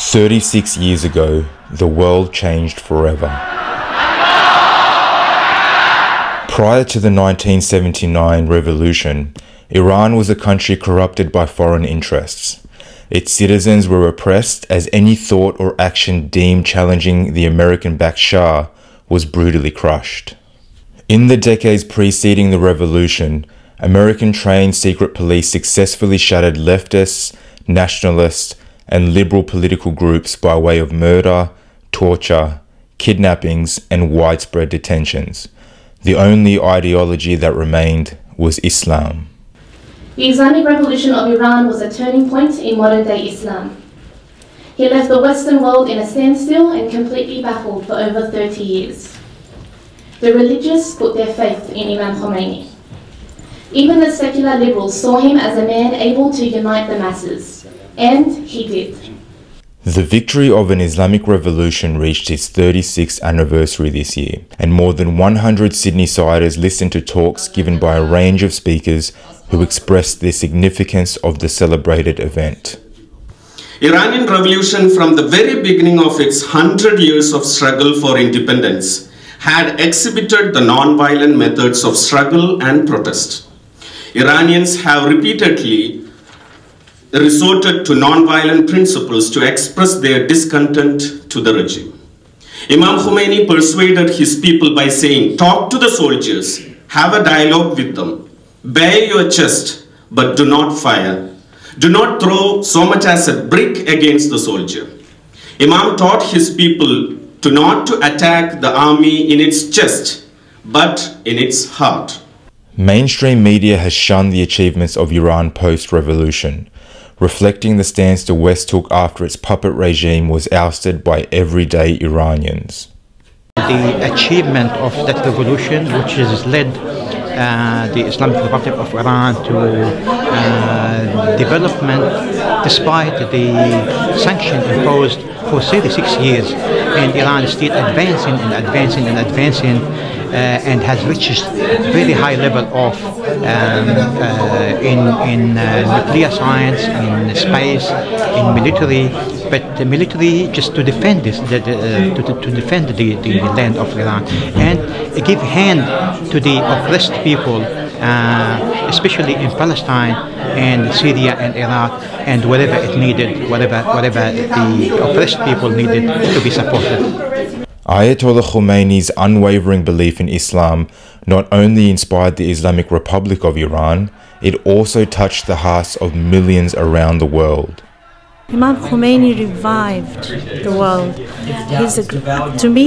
36 years ago, the world changed forever. Prior to the 1979 revolution, Iran was a country corrupted by foreign interests. Its citizens were oppressed as any thought or action deemed challenging the American-backed Shah was brutally crushed. In the decades preceding the revolution, American-trained secret police successfully shattered leftists, nationalists, and liberal political groups by way of murder, torture, kidnappings, and widespread detentions. The only ideology that remained was Islam. The Islamic Revolution of Iran was a turning point in modern-day Islam. He left the Western world in a standstill and completely baffled for over 30 years. The religious put their faith in Imam Khomeini. Even the secular liberals saw him as a man able to unite the masses, and he did. The victory of an Islamic revolution reached its 36th anniversary this year, and more than 100 Sydney-siders listened to talks given by a range of speakers who expressed the significance of the celebrated event. Iranian revolution, from the very beginning of its 100 years of struggle for independence, had exhibited the non-violent methods of struggle and protest. Iranians have repeatedly resorted to non-violent principles to express their discontent to the regime. Imam Khomeini persuaded his people by saying, "Talk to the soldiers, have a dialogue with them, bare your chest, but do not fire. Do not throw so much as a brick against the soldier." Imam taught his people not to attack the army in its chest, but in its heart. Mainstream media has shunned the achievements of Iran post-revolution, reflecting the stance the West took after its puppet regime was ousted by everyday Iranians. The achievement of that revolution, which has led the Islamic Republic of Iran to development despite the sanction imposed for 36 years, and Iran is still advancing and advancing and advancing, and has reached very high level of in nuclear science, in space, in military, but the military just to defend this, to defend the land of Iran and give hand to the oppressed people, especially in Palestine and Syria and Iraq and wherever it needed, whatever the oppressed people needed to be supported. Ayatollah Khomeini's unwavering belief in Islam not only inspired the Islamic Republic of Iran, it also touched the hearts of millions around the world. Imam Khomeini revived the world. To me,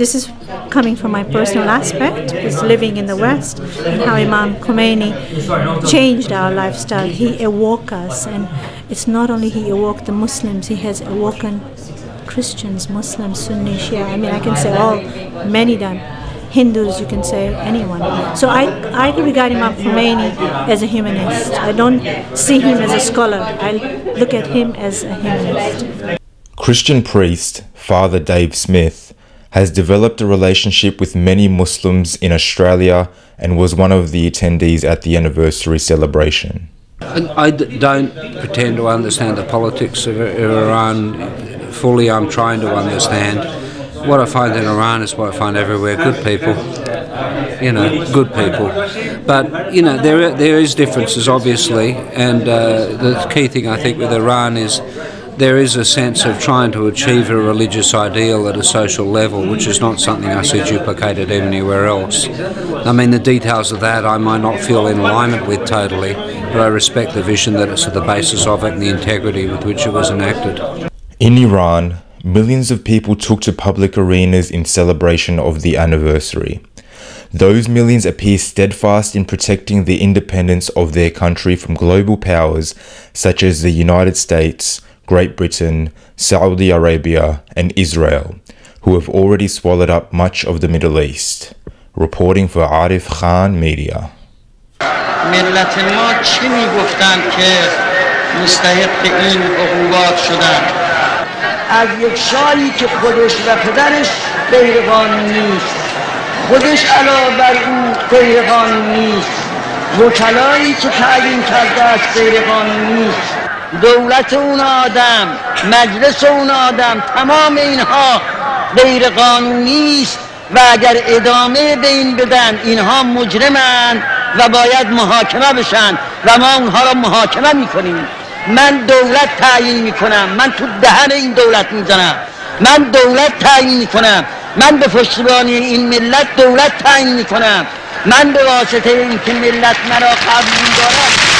this is coming from my personal aspect, is living in the West, and how Imam Khomeini changed our lifestyle. He awoke us, and it's not only he awoke the Muslims, he has awoken Christians, Muslims, Sunni, Shia. I mean, I can say all, many of them. Hindus, you can say anyone. So I regard Imam Khomeini as a humanist. I don't see him as a scholar. I look at him as a humanist. Christian priest, Father Dave Smith, has developed a relationship with many Muslims in Australia and was one of the attendees at the anniversary celebration. I don't pretend to understand the politics of Iran fully. I'm trying to understand. What I find in Iran is what I find everywhere: good people, good people. But there is differences, obviously, and the key thing I think with Iran is there is a sense of trying to achieve a religious ideal at a social level, which is not something I see duplicated anywhere else. I mean, the details of that I might not feel in alignment with totally, but I respect the vision that it's at the basis of it and the integrity with which it was enacted. In Iran, millions of people took to public arenas in celebration of the anniversary. Those millions appear steadfast in protecting the independence of their country from global powers such as the United States, Great Britain, Saudi Arabia, and Israel, who have already swallowed up much of the Middle East. Reporting for arifkhanmedia. ملت ما چی میگفتن که مستحق این عقوبات شدن؟ از یک شاهی که خودش و پدرش غیر قانونی است، خودش علاوه بر او غیر قانونی است، وکلایی که تعیین کرده است غیر قانونی است. دولت اون آدم، مجلس اون آدم، تمام اینها غیر قانونی است و اگر ادامه به این بدن اینها مجرمند و باید محاکمه بشن و ما اونها را محاکمه میکنیم. من دولت تعیین میکنم، من تو دهن این دولت میزنم، من دولت تعیین میکنم، من به پشتیبانی این ملت دولت تعیین میکنم، من به واسطه اینکه ملت مرا قبول دارد